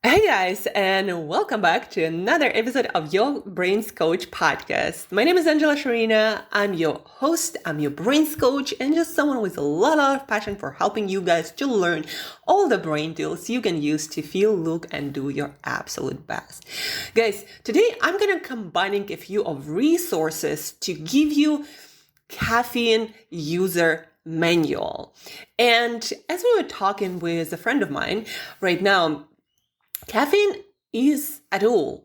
Hey guys, and welcome back to another episode of Your Brains Coach podcast. My name is Shurina. I'm your host, I'm your brains coach, and just someone with a lot of passion for helping you guys to learn all the brain tools you can use to feel, look, and do your absolute best. Guys, today I'm gonna combining a few of resources to give you caffeine user manual. And as we were talking with a friend of mine right now, caffeine is a tool.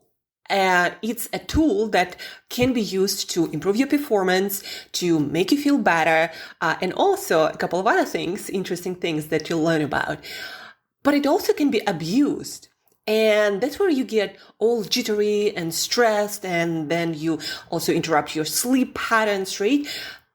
It's a tool that can be used to improve your performance, to make you feel better, and also a couple of other things, interesting things that you'll learn about. But it also can be abused. And that's where you get all jittery and stressed, and then you also interrupt your sleep patterns, right?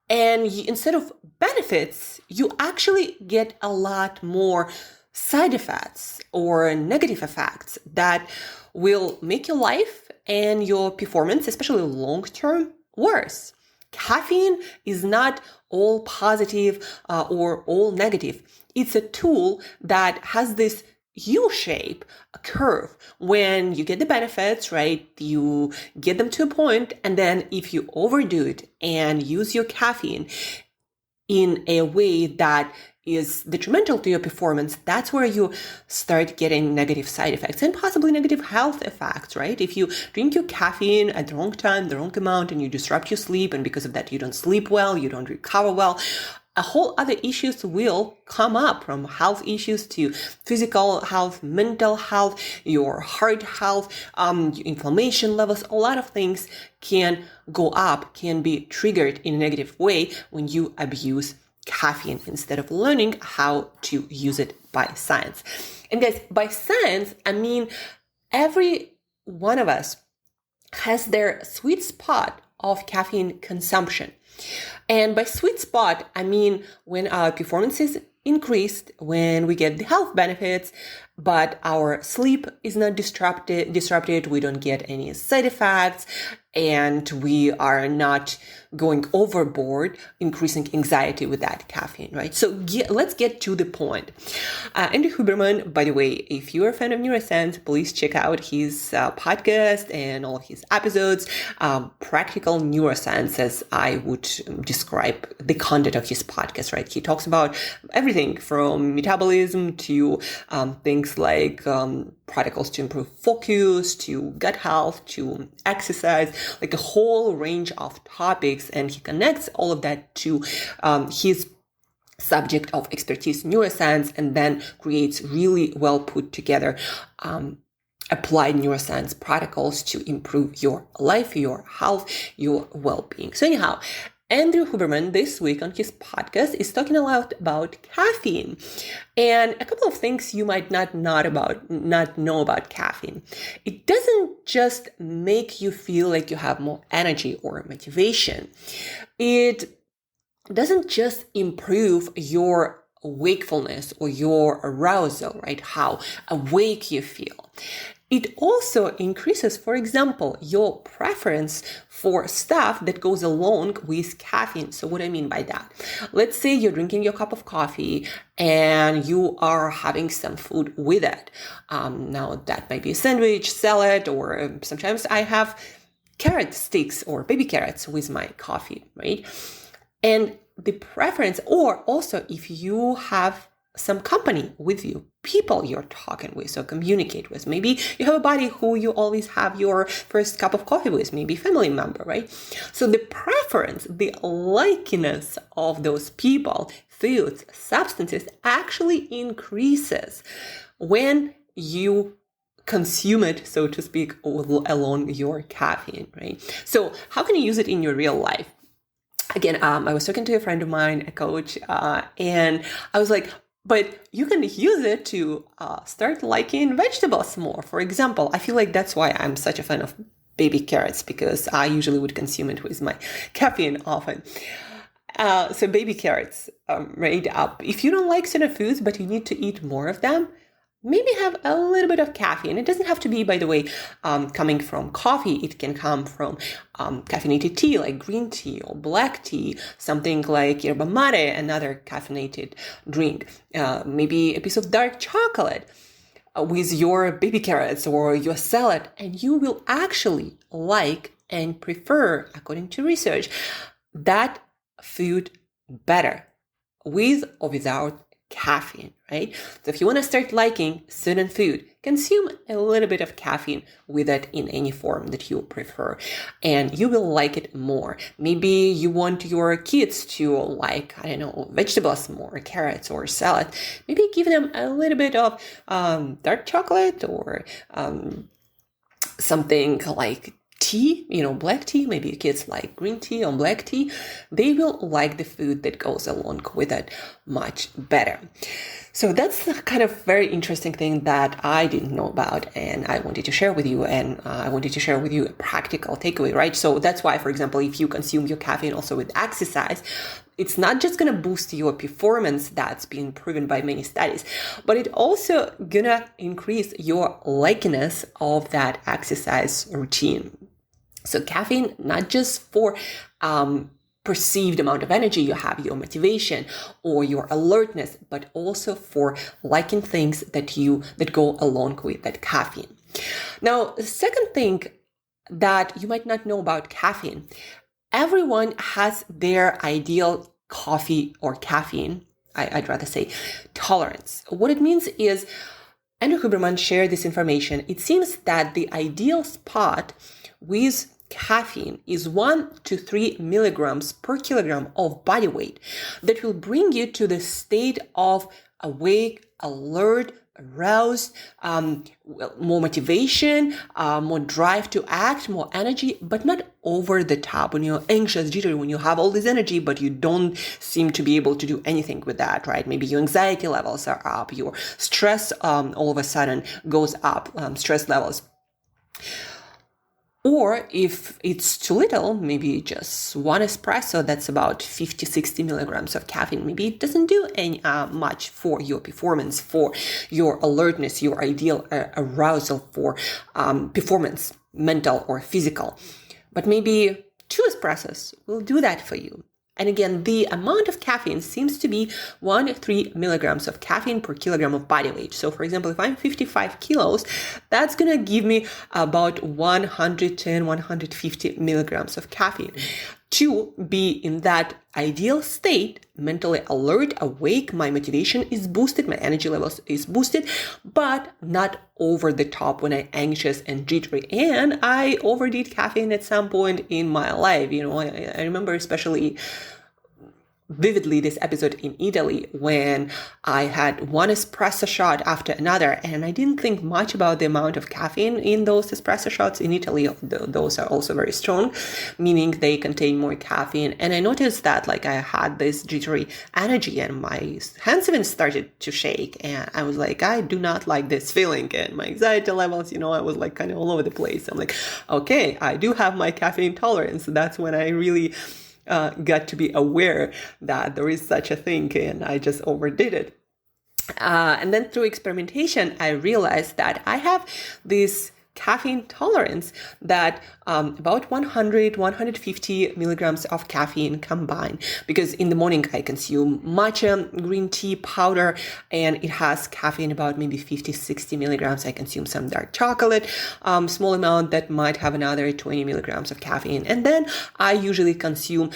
And instead of benefits, you actually get a lot more side effects or negative effects that will make your life and your performance, especially long term, worse. Caffeine is not all positive or all negative. It's a tool that has this U-shape curve. When you get the benefits, right, you get them to a point, and then if you overdo it and use your caffeine in a way that is detrimental to your performance, that's where you start getting negative side effects and possibly negative health effects, right? If you drink your caffeine at the wrong time, the wrong amount, and you disrupt your sleep, and because of that, you don't sleep well, you don't recover well, a whole other issues will come up, from health issues to physical health, mental health, your heart health, inflammation levels. A lot of things can go up, can be triggered in a negative way when you abuse caffeine instead of learning how to use it by science. And guys, by science, I mean every one of us has their sweet spot of caffeine consumption. And by sweet spot, I mean when our performance is increased, when we get the health benefits, but our sleep is not disrupted, we don't get any side effects, and we are not going overboard, increasing anxiety with that caffeine, right? So let's get to the point. Andrew Huberman, by the way, if you're a fan of Neuroscience, please check out his podcast and all of his episodes. Practical Neuroscience, as I would describe the content of his podcast, right? He talks about everything from metabolism to things like protocols to improve focus, to gut health, to exercise, like a whole range of topics. And he connects all of that to his subject of expertise, neuroscience, and then creates really well put together applied neuroscience protocols to improve your life, your health, your well-being. So anyhow, Andrew Huberman this week on his podcast is talking a lot about caffeine and a couple of things you might not know about caffeine. It doesn't just make you feel like you have more energy or motivation. It doesn't just improve your wakefulness or your arousal, right? How awake you feel. It also increases, for example, your preference for stuff that goes along with caffeine. So what do I mean by that? Let's say you're drinking your cup of coffee and you are having some food with it. Now that might be a sandwich, salad, or sometimes I have carrot sticks or baby carrots with my coffee, right? And the preference, or also if you have some company with you, people you're talking with or communicate with. Maybe you have a buddy who you always have your first cup of coffee with, maybe family member, right? So the preference, the likeness of those people, foods, substances actually increases when you consume it, so to speak, along your caffeine, right? So how can you use it in your real life? Again, I was talking to a friend of mine, a coach, and I was like, but you can use it to start liking vegetables more. For example, I feel like that's why I'm such a fan of baby carrots, because I usually would consume it with my caffeine often. So baby carrots, right? If you don't like certain foods, but you need to eat more of them, maybe have a little bit of caffeine. It doesn't have to be, by the way, coming from coffee. It can come from caffeinated tea, like green tea or black tea, something like yerba mate, another caffeinated drink, maybe a piece of dark chocolate. with your baby carrots or your salad, and you will actually like and prefer, according to research, that food better with or without caffeine, right? So if you want to start liking certain food, consume a little bit of caffeine with it in any form that you prefer, and you will like it more. Maybe you want your kids to like, I don't know, vegetables more, carrots or salad. Maybe give them a little bit of dark chocolate or something like tea, black tea. Maybe your kids like green tea or black tea. They will like the food that goes along with it much better. So that's the kind of very interesting thing that I didn't know about, and I wanted to share with you, and I wanted to share with you a practical takeaway, right? So that's why, for example, if you consume your caffeine also with exercise, it's not just going to boost your performance, that's been proven by many studies, but it also going to increase your likeness of that exercise routine. So caffeine, not just for perceived amount of energy you have, your motivation or your alertness, but also for liking things that go along with that caffeine. Now, the second thing that you might not know about caffeine, everyone has their ideal coffee or caffeine, I'd rather say, tolerance. What it means is, Andrew Huberman shared this information. It seems that the ideal spot with caffeine is 1 to 3 milligrams per kilogram of body weight that will bring you to the state of awake, alert, aroused, more motivation, more drive to act, more energy, but not over the top. When you're anxious, jittery, when you have all this energy, but you don't seem to be able to do anything with that, right? Maybe your anxiety levels are up, your stress all of a sudden goes up, stress levels. Or if it's too little, maybe just one espresso, that's about 50, 60 milligrams of caffeine. Maybe it doesn't do any much for your performance, for your alertness, your ideal arousal for performance, mental or physical. But maybe 2 espressos will do that for you. And again, the amount of caffeine seems to be 1 to 3 milligrams of caffeine per kilogram of body weight. So for example, if I'm 55 kilos, that's going to give me about 110, 150 milligrams of caffeine. To be in that ideal state, mentally alert, awake, my motivation is boosted, my energy levels is boosted, but not over the top when I'm anxious and jittery. And I overdid caffeine at some point in my life. I remember especially vividly this episode in Italy when I had one espresso shot after another, and I didn't think much about the amount of caffeine in those espresso shots. In Italy, those are also very strong, meaning they contain more caffeine. And I noticed that I had this jittery energy and my hands even started to shake, and I was like, I do not like this feeling, and my anxiety levels, I was kind of all over the place. I'm like, okay, I do have my caffeine tolerance. That's when I really got to be aware that there is such a thing, and I just overdid it. And then through experimentation, I realized that I have this caffeine tolerance that about 100, 150 milligrams of caffeine combined, because in the morning I consume matcha green tea powder and it has caffeine about maybe 50, 60 milligrams. I consume some dark chocolate, small amount that might have another 20 milligrams of caffeine. And then I usually consume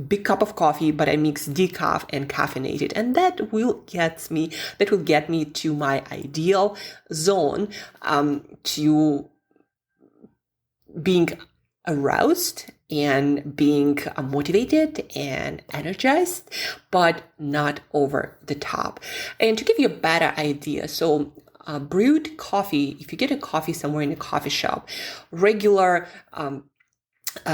big cup of coffee, but I mix decaf and caffeinated. And that will get me to my ideal zone, to being aroused and being motivated and energized, but not over the top. And to give you a better idea, so brewed coffee, if you get a coffee somewhere in a coffee shop, regular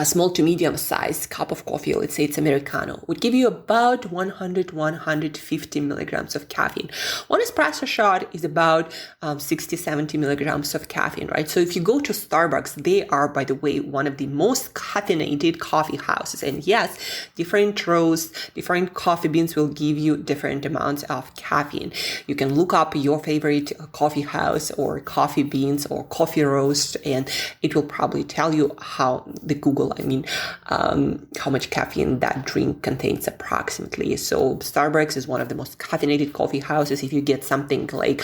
small to medium size cup of coffee, let's say it's Americano, would give you about 100, 150 milligrams of caffeine. One espresso shot is about 60, 70 milligrams of caffeine, right? So if you go to Starbucks, they are, by the way, one of the most caffeinated coffee houses. And yes, different roasts, different coffee beans will give you different amounts of caffeine. You can look up your favorite coffee house or coffee beans or coffee roast, and it will probably tell you how the Google Google, how much caffeine that drink contains approximately. So Starbucks is one of the most caffeinated coffee houses. If you get something like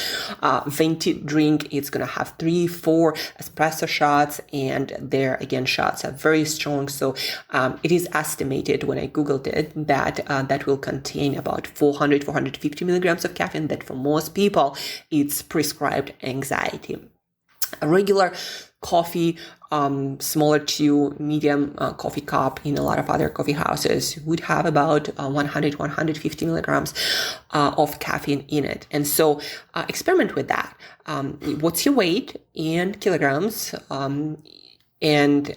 venti drink, it's going to have 3-4 espresso shots, and their, again, shots are very strong. So it is estimated, when I Googled it, that that will contain about 450 milligrams of caffeine, that for most people, it's prescribed anxiety. A regular coffee, smaller to medium coffee cup in a lot of other coffee houses would have about 150 milligrams of caffeine in it. And so experiment with that. What's your weight in kilograms? And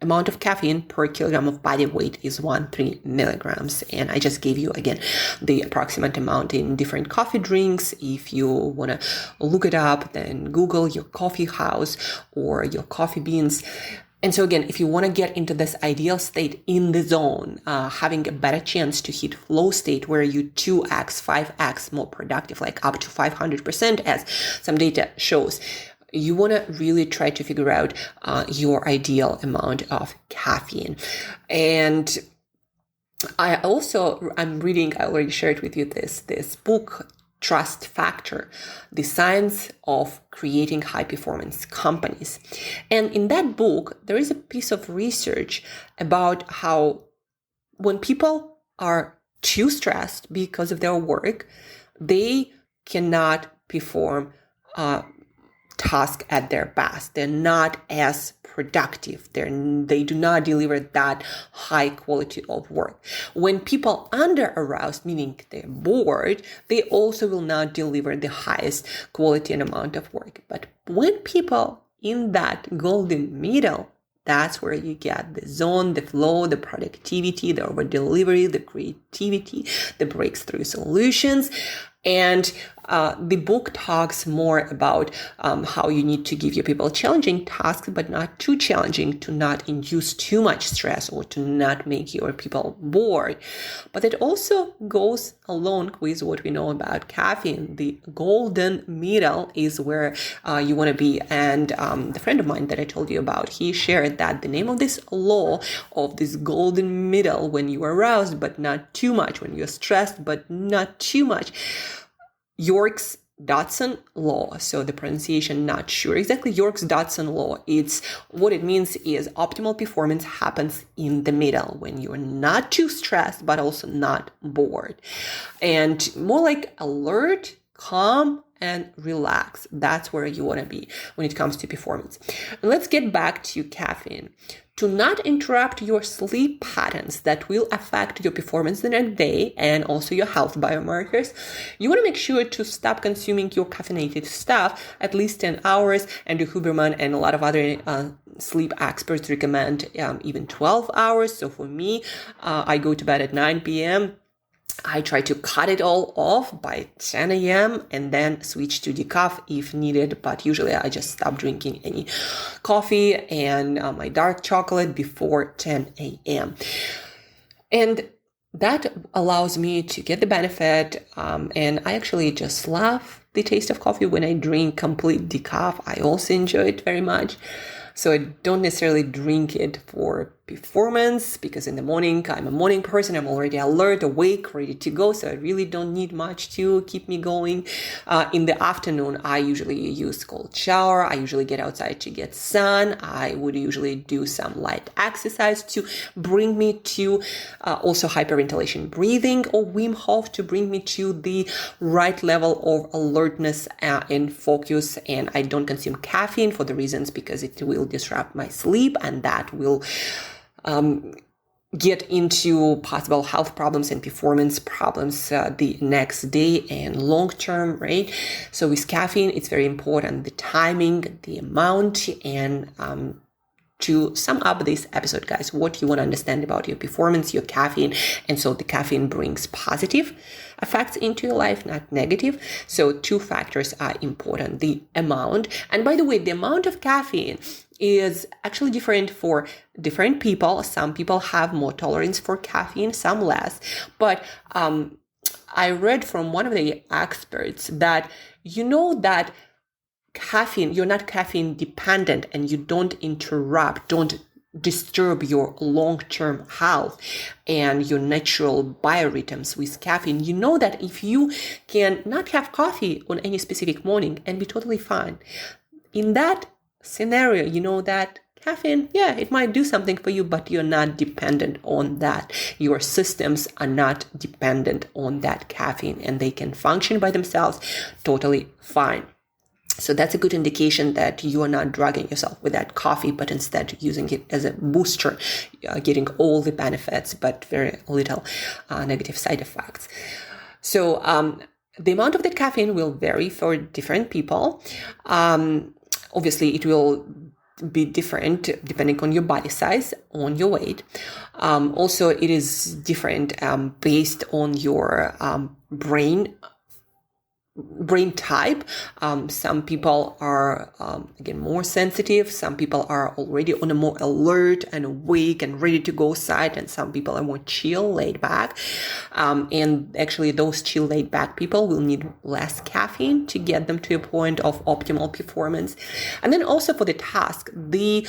amount of caffeine per kilogram of body weight is 13 milligrams. And I just gave you, again, the approximate amount in different coffee drinks. If you want to look it up, then Google your coffee house or your coffee beans. And so again, if you want to get into this ideal state in the zone, having a better chance to hit flow state where you 2x, 5x more productive, like up to 500%, as some data shows, you want to really try to figure out your ideal amount of caffeine. And I'm reading, I already shared with you this book, Trust Factor, the science of creating high performance companies. And in that book, there is a piece of research about how when people are too stressed because of their work, they cannot perform task at their best. They're not as productive. They do not deliver that high quality of work. When people under aroused, meaning they're bored, they also will not deliver the highest quality and amount of work. But when people in that golden middle, that's where you get the zone, the flow, the productivity, the over delivery, the creativity, the breakthrough solutions. And the book talks more about how you need to give your people challenging tasks, but not too challenging to not induce too much stress or to not make your people bored. But it also goes along with what we know about caffeine. The golden middle is where you want to be. And the friend of mine that I told you about, he shared that the name of this law of this golden middle, when you are aroused, but not too much, when you're stressed, but not too much, Yerkes-Dodson law. So the pronunciation, not sure exactly. Yerkes-Dodson law. It's what it means is optimal performance happens in the middle, when you're not too stressed, but also not bored, and more like alert, calm, and relax. That's where you want to be when it comes to performance. And let's get back to caffeine. To not interrupt your sleep patterns that will affect your performance the next day and also your health biomarkers, you want to make sure to stop consuming your caffeinated stuff at least 10 hours. And Huberman and a lot of other sleep experts recommend even 12 hours. So for me, I go to bed at 9 p.m. I try to cut it all off by 10 a.m. and then switch to decaf if needed. But usually I just stop drinking any coffee and my dark chocolate before 10 a.m. And that allows me to get the benefit. And I actually just love the taste of coffee when I drink complete decaf. I also enjoy it very much. So I don't necessarily drink it for performance, because in the morning, I'm a morning person. I'm already alert, awake, ready to go. So I really don't need much to keep me going. In the afternoon, I usually use cold shower. I usually get outside to get sun. I would usually do some light exercise to bring me to also hyperventilation breathing or Wim Hof to bring me to the right level of alertness and focus. And I don't consume caffeine for the reasons because it will disrupt my sleep, and that will get into possible health problems and performance problems the next day and long term, right? So with caffeine, it's very important, the timing, the amount, and to sum up this episode, guys, what you want to understand about your performance, your caffeine. And so the caffeine brings positive effects into your life, not negative. So two factors are important, the amount. And by the way, the amount of caffeine is actually different for different people. Some people have more tolerance for caffeine, some less. But I read from one of the experts that that caffeine, you're not caffeine dependent and you don't disturb your long-term health and your natural biorhythms with caffeine. You know that if you can not have coffee on any specific morning and be totally fine, in that scenario, you know that caffeine, yeah, it might do something for you, but you're not dependent on that. Your systems are not dependent on that caffeine, and they can function by themselves totally fine. So that's a good indication that you are not drugging yourself with that coffee, but instead using it as a booster, getting all the benefits, but very little negative side effects. So the amount of the caffeine will vary for different people. Obviously, it will be different depending on your body size, on your weight. Also, it is different based on your brain type. Some people are, again, more sensitive. Some people are already on a more alert and awake and ready to go side. And some people are more chill, laid back. And actually those chill, laid back people will need less caffeine to get them to a point of optimal performance. And then also for the task, the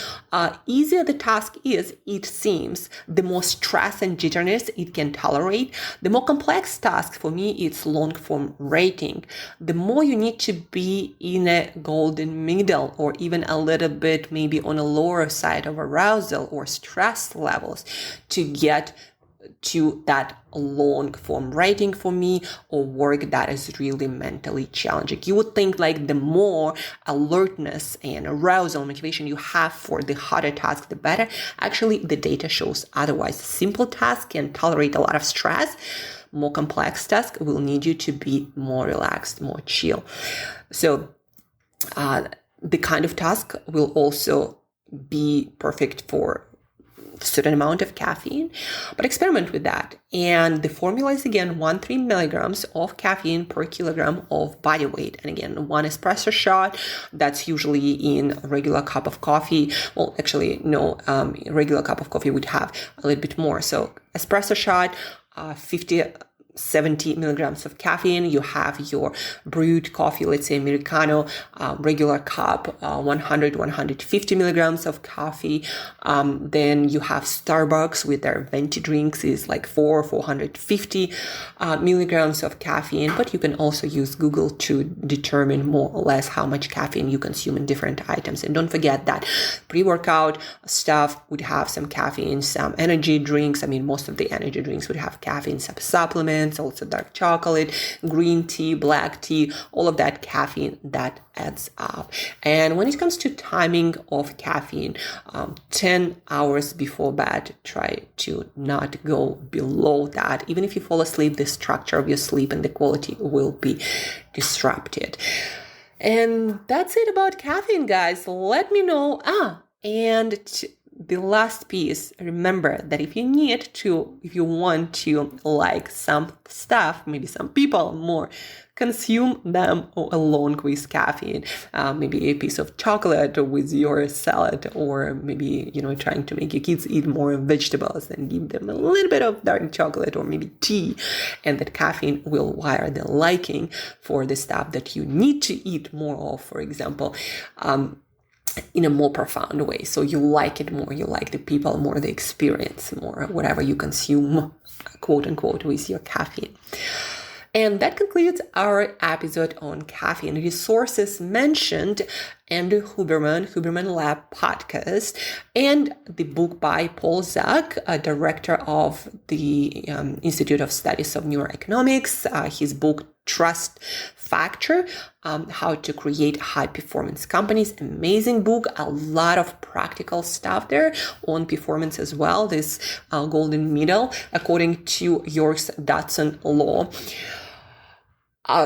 easier the task is, it seems, the more stress and jitteriness it can tolerate. The more complex task for me, it's long form writing. The more you need to be in a golden middle, or even a little bit maybe on a lower side of arousal or stress levels to get to that long form writing for me, or work that is really mentally challenging. You would think like the more alertness and arousal motivation you have for the harder task, the better. Actually, the data shows otherwise. Simple tasks can tolerate a lot of stress. More complex tasks will need you to be more relaxed, more chill. So the kind of task will also be perfect for a certain amount of caffeine, but experiment with that. And the formula is, again, 1-3 milligrams of caffeine per kilogram of body weight. And again, 1 espresso shot, that's usually in a regular cup of coffee. Well, actually, no, regular cup of coffee would have a little bit more. So espresso shot, 70 milligrams of caffeine. You have your brewed coffee, let's say Americano, regular cup, 150 milligrams of coffee. Then you have Starbucks with their venti drinks is like 450 milligrams of caffeine. But you can also use Google to determine more or less how much caffeine you consume in different items. And don't forget that pre-workout stuff would have some caffeine, some energy drinks. I mean, most of the energy drinks would have caffeine, some supplements, also dark chocolate, green tea, black tea, all of that caffeine that adds up. And when it comes to timing of caffeine, 10 hours before bed, try to not go below that. Even if you fall asleep, the structure of your sleep and the quality will be disrupted. And that's it about caffeine, guys. Let me know. The last piece, remember that if you want to like some stuff, maybe some people more, consume them along with caffeine. Maybe a piece of chocolate with your salad, or maybe, trying to make your kids eat more vegetables and give them a little bit of dark chocolate or maybe tea. And that caffeine will wire the liking for the stuff that you need to eat more of, for example, in a more profound way. So you like it more, you like the people more, the experience more, whatever you consume, quote unquote, with your caffeine. And that concludes our episode on caffeine. Resources mentioned: Andrew Huberman Lab podcast, and the book by Paul Zak, director of the Institute of Studies of Neuroeconomics. His book, Trust Factor, How to Create High Performance Companies. Amazing book. A lot of practical stuff there on performance as well. This golden middle, according to Yerkes-Dodson law.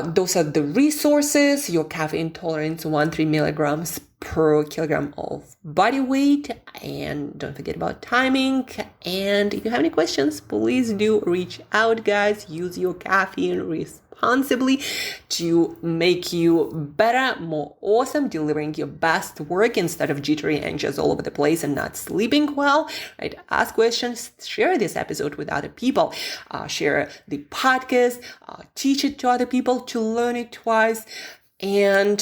Those are the resources. Your caffeine tolerance, 1-3 milligrams per kilogram of body weight. And don't forget about timing. And if you have any questions, please do reach out, guys. Use your caffeine responsibly to make you better, more awesome, delivering your best work instead of jittery, anxious all over the place and not sleeping well, right? Ask questions, share this episode with other people, share the podcast, teach it to other people to learn it twice. And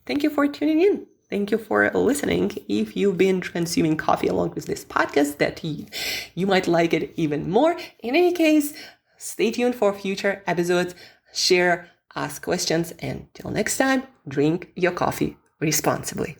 thank you for tuning in. Thank you for listening. If you've been consuming coffee along with this podcast, that you might like it even more. In any case, stay tuned for future episodes. Share, ask questions, and till next time, drink your coffee responsibly.